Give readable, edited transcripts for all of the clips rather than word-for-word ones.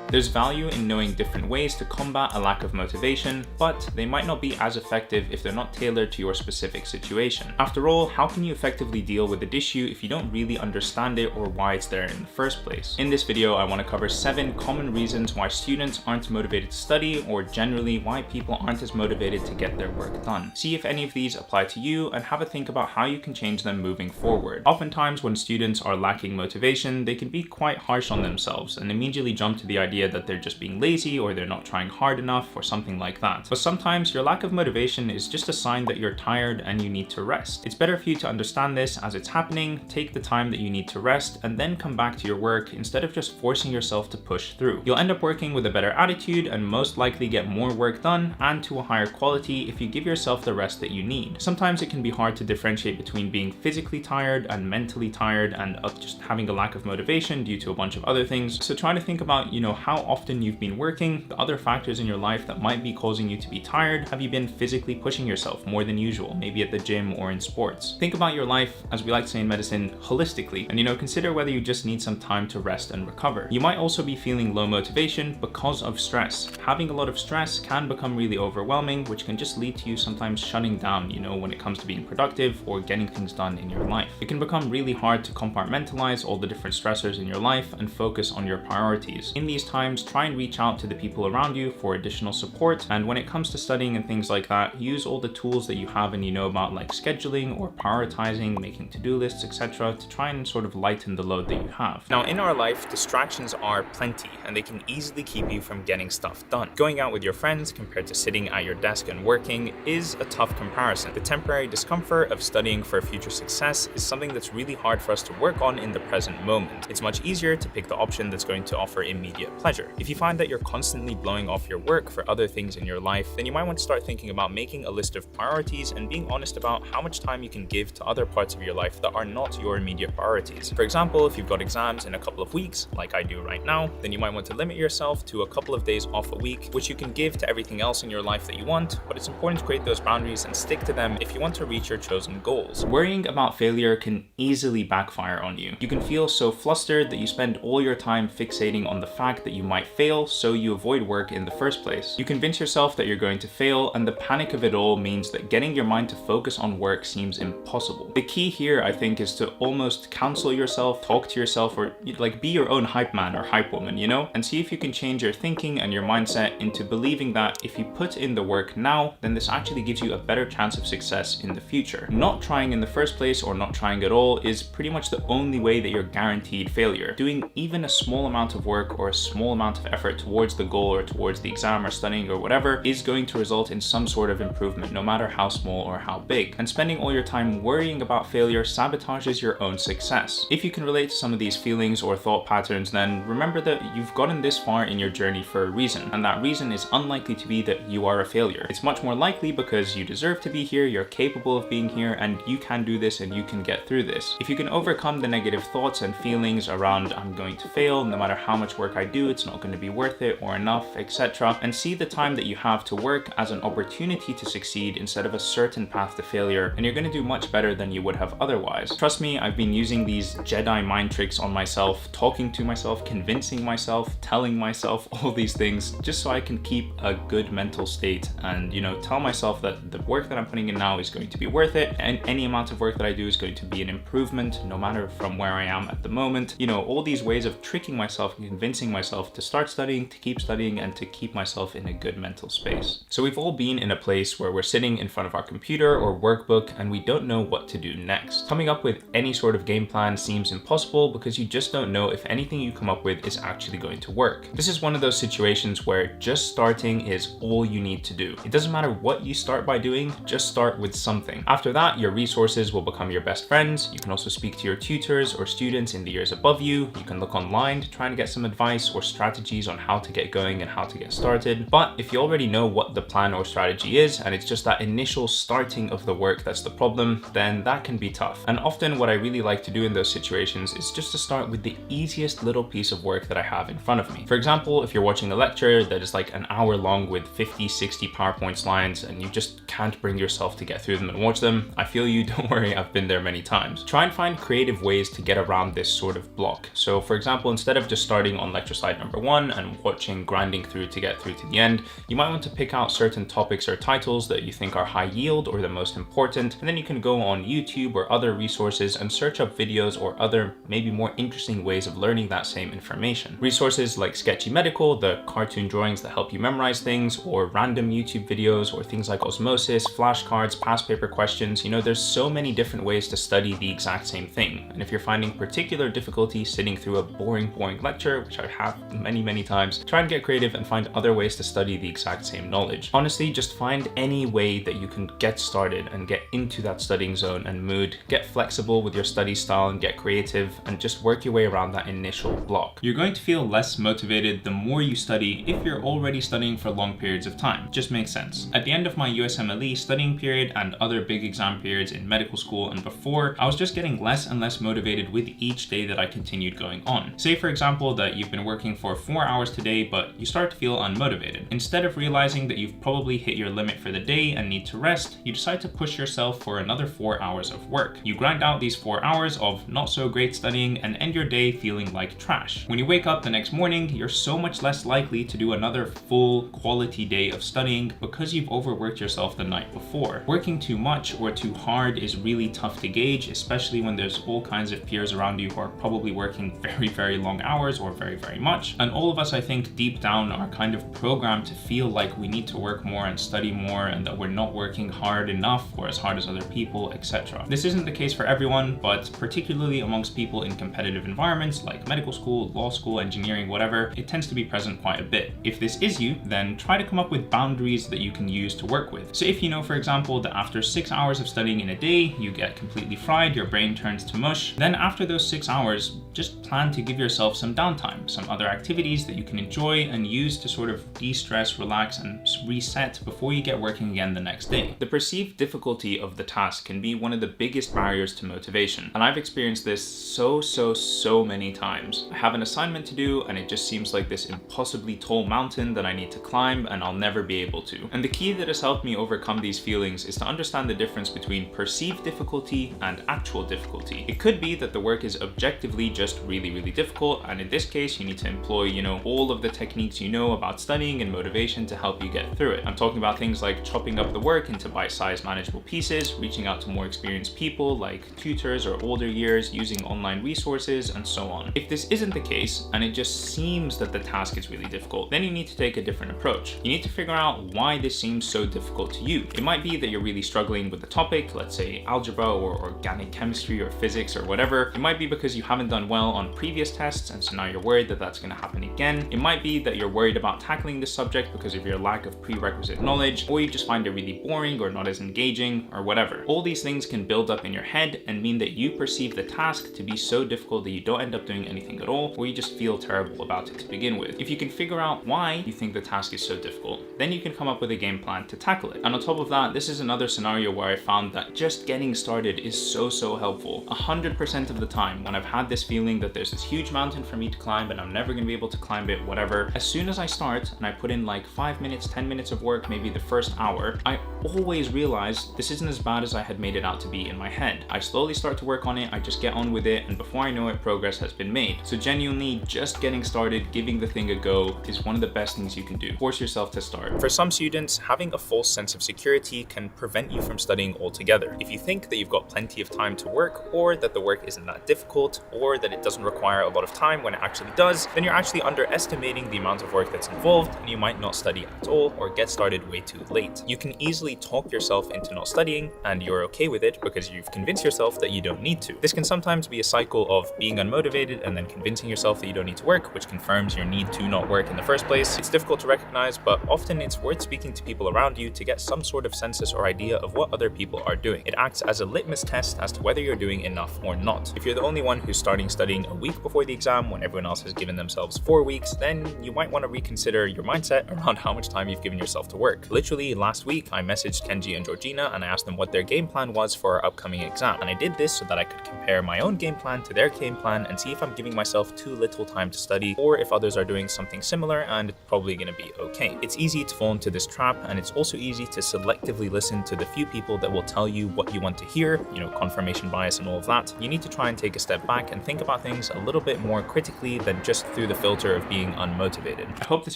There's value in knowing different ways to combat a lack of motivation, but they might not be as effective if they're not tailored to your specific situation. After all, how can you effectively deal with an issue if you don't really understand it or why it's there in the first place? In this video, I want to cover 7 common reasons why students aren't motivated to study, or generally why people aren't as motivated to get their work done. See if any of these apply to you and have a think about how you can change them moving forward. Oftentimes when students are lacking motivation, they can be quite harsh on themselves and immediately jump to the idea that they're just being lazy or they're not trying hard enough or something like that. But sometimes your lack of motivation is just a sign that you're tired and you need to rest. It's better for you to understand this as it's happening, take the time that you need to rest, and then come back to your work instead of just forcing yourself to push through. You'll end up working with a better attitude and most likely get more work done and to a higher quality if you give yourself the rest that you need. Sometimes it can be hard to differentiate between being physically tired and mentally tired and just having a lack of motivation due to a bunch of other things. So try to think about, how often you've been working, the other factors in your life that might be causing you to be tired. Have you been physically pushing yourself more than usual, maybe at the gym or in sports? Think about your life, as we like to say in medicine, holistically, and consider whether you just need some time to rest and recover. You might also be feeling low motivation because of stress. Having a lot of stress can become really overwhelming, which can just lead to you sometimes shutting down, when it comes to being productive or getting things done in your life. It can become really hard to compartmentalize all the different stressors in your life and focus on your priorities. In these times, try and reach out to the people around you for additional support. And when it comes to studying and things like that, use all the tools that you have and about, like scheduling or prioritizing, making to-do lists, etc., to try and sort of lighten the load that you have. Now, in our life, distractions are plenty and they can easily keep you from getting stuff done. Going out with your friends compared to sitting at your desk and working is a tough comparison. The temporary discomfort of studying for future success is something that's really hard for us to work on in the present moment. It's much easier to pick the option that's going to offer immediate pleasure. If you find that you're constantly blowing off your work for other things in your life, then you might want to start thinking about making a list of priorities and being honest about how much time you can give to other parts of your life that are not your immediate priorities. For example, if you've got exams in a couple of weeks, like I do right now, then you might want to limit yourself to a couple of days off a week, which you can give to everything else in your life that you want, but it's important to create those boundaries and stick to them if you want to reach your chosen goals. Worrying about failure can easily backfire on you. You can feel so flustered that you spend all your time fixating on the fact that you might fail, so you avoid work in the first place. You convince yourself that you're going to fail, and the panic of it all means that getting your mind to focus on work seems impossible. The key here, I think, is to almost counsel yourself, talk to yourself, or be your own hype man or hype woman, and see if you can change your thinking and your mindset into believing that if you put in the work now, then this actually gives you a better chance of success in the future. Not trying in the first place or not trying at all is pretty much the only way that you're guaranteed failure. Doing even a small amount of work or a small amount of effort towards the goal or towards the exam or studying or whatever is going to result in some sort of improvement, no matter how small or how big. And spending all your time worrying about failure sabotages your own success. If you can relate to some of these feelings or thought patterns, then remember that you've gotten this far in your journey for a reason, and that reason is unlikely to be that you are a failure. It's much more likely because you deserve to be here, you're capable of being here, and you can do this and you can get through this. If you can overcome the negative thoughts and feelings around I'm going to fail, no matter how much work I do, it's not going to be worth it or enough, etc., and see the time that you have to work as an opportunity to succeed instead of a certain path to failure, and you're going to do much better than you would have otherwise. Trust me, I've been using these Jedi mind tricks on myself, talking to myself, convincing myself, telling myself all these things just so I can keep a good mental state and, tell myself that the work that I'm putting in now is going to be worth it, and any amount of work that I do is going to be an improvement, no matter from where I am at the moment. All these ways of tricking myself and convincing myself to start studying, to keep studying, and to keep myself in a good mental space. So we've all been in a place where we're sitting in front of our computer or workbook and we don't know what to do next. Coming up with any sort of game plan seems impossible because you just don't know if anything you come up with is actually going to work. This is one of those situations where just starting is all you need to do. It doesn't matter what you start by doing, just start with something. After that, your resources will become your best friends. You can also speak to your tutors or students in the years above you. You can look online to try and get some advice or strategies on how to get going and how to get started. But if you already know what the plan or strategy is, and it's just that initial starting of the work that's the problem, then that can be tough. And often what I really like to do in those situations is just to start with the easiest little piece of work that I have in front of me. For example, if you're watching a lecture that is like an hour long with 50, 60 PowerPoint slides and you just can't bring yourself to get through them and watch them, I feel you, don't worry, I've been there many times. Try and find creative ways to get around this sort of block. So for example, instead of just starting on lecture slide get number one and watching grinding through to get through to the end, you might want to pick out certain topics or titles that you think are high yield or the most important, and then you can go on YouTube or other resources and search up videos or other maybe more interesting ways of learning that same information. Resources like Sketchy Medical, the cartoon drawings that help you memorize things, or random YouTube videos, or things like Osmosis, flashcards, past paper questions. You know, there's so many different ways to study the exact same thing. And if you're finding particular difficulty sitting through a boring lecture, which I have many times, try and get creative and find other ways to study the exact same knowledge. Honestly, just find any way that you can get started and get into that studying zone and mood. Get flexible with your study style and get creative, and just work your way around that initial block. You're going to feel less motivated the more you study if you're already studying for long periods of time. Just makes sense. At the end of my USMLE studying period and other big exam periods in medical school and before, I was just getting less and less motivated with each day that I continued going on. Say for example that you've been working for 4 hours today, but you start to feel unmotivated. Instead of realizing that you've probably hit your limit for the day and need to rest, you decide to push yourself for another 4 hours of work. You grind out these 4 hours of not so great studying and end your day feeling like trash. When you wake up the next morning, you're so much less likely to do another full quality day of studying because you've overworked yourself the night before. Working too much or too hard is really tough to gauge, especially when there's all kinds of peers around you who are probably working very long hours or very much. And all of us, I think, deep down are kind of programmed to feel like we need to work more and study more, and that we're not working hard enough or as hard as other people, etc. This isn't the case for everyone, but particularly amongst people in competitive environments like medical school, law school, engineering, whatever, it tends to be present quite a bit. If this is you, then try to come up with boundaries that you can use to work with. So if you know, for example, that after 6 hours of studying in a day, you get completely fried, your brain turns to mush, then after those 6 hours, just plan to give yourself some downtime, some other activities that you can enjoy and use to sort of de-stress, relax, and reset before you get working again the next day. The perceived difficulty of the task can be one of the biggest barriers to motivation, and I've experienced this so many times. I have an assignment to do and it just seems like this impossibly tall mountain that I need to climb and I'll never be able to. And the key that has helped me overcome these feelings is to understand the difference between perceived difficulty and actual difficulty. It could be that the work is objectively just really difficult, and in this case you need to employ, you know, all of the techniques you know about studying and motivation to help you get through it. I'm talking about things like chopping up the work into bite-sized manageable pieces, reaching out to more experienced people like tutors or older years, using online resources, and so on. If this isn't the case and it just seems that the task is really difficult, then you need to take a different approach. You need to figure out why this seems so difficult to you. It might be that you're really struggling with the topic, let's say algebra or organic chemistry or physics or whatever. It might be because you haven't done well on previous tests and so now you're worried that that's going to happen again. It might be that you're worried about tackling this subject because of your lack of prerequisite knowledge, or you just find it really boring or not as engaging or whatever. All these things can build up in your head and mean that you perceive the task to be so difficult that you don't end up doing anything at all, or you just feel terrible about it to begin with. If you can figure out why you think the task is so difficult, then you can come up with a game plan to tackle it. And on top of that, this is another scenario where I found that just getting started is so helpful. 100% of the time when I've had this feeling that there's this huge mountain for me to climb and I'm never going to be able to climb it, whatever, as soon as I start and I put in like 5 minutes, 10 minutes of work, maybe the first hour, I always realize this isn't as bad as I had made it out to be in my head. I slowly start to work on it, I just get on with it, and before I know it, progress has been made. So genuinely, just getting started, giving the thing a go is one of the best things you can do. Force yourself to start. For some students, having a false sense of security can prevent you from studying altogether. If you think that you've got plenty of time to work, or that the work isn't that difficult, or that it doesn't require a lot of time when it actually does, then you're actually underestimating the amount of work that's involved, and you might not study at all or get started way too late. You can easily talk yourself into not studying, and you're okay with it because you've convinced yourself that you don't need to. This can sometimes be a cycle of being unmotivated and then convincing yourself that you don't need to work, which confirms your need to not work in the first place. It's difficult to recognize, but often it's worth speaking to people around you to get some sort of census or idea of what other people are doing. It acts as a litmus test as to whether you're doing enough or not. If you're the only one who's starting studying a week before the exam when everyone else has given themselves 4 weeks, then you might want to reconsider your mindset around how much time you've given yourself to work. Literally last week, I messaged messaged Kenji and Georgina and I asked them what their game plan was for our upcoming exam. And I did this so that I could compare my own game plan to their game plan and see if I'm giving myself too little time to study or if others are doing something similar and it's probably going to be okay. It's easy to fall into this trap, and it's also easy to selectively listen to the few people that will tell you what you want to hear, confirmation bias and all of that. You need to try and take a step back and think about things a little bit more critically than just through the filter of being unmotivated. I hope this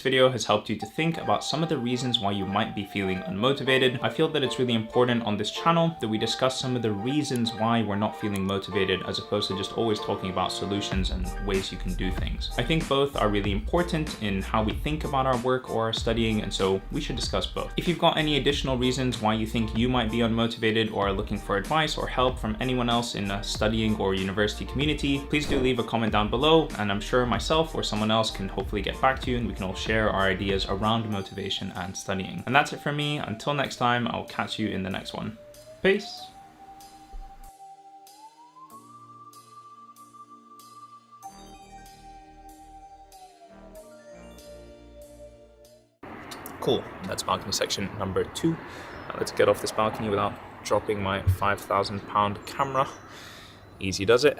video has helped you to think about some of the reasons why you might be feeling unmotivated. I feel that it's really important on this channel that we discuss some of the reasons why we're not feeling motivated, as opposed to just always talking about solutions and ways you can do things. I think both are really important in how we think about our work or our studying, and so we should discuss both. If you've got any additional reasons why you think you might be unmotivated or are looking for advice or help from anyone else in a studying or university community, please do leave a comment down below, and I'm sure myself or someone else can hopefully get back to you and we can all share our ideas around motivation and studying. And that's it for me. Until next time, I'll catch you in the next one. Peace. Cool, that's balcony section number 2. Now let's get off this balcony without dropping my £5,000 camera. Easy does it.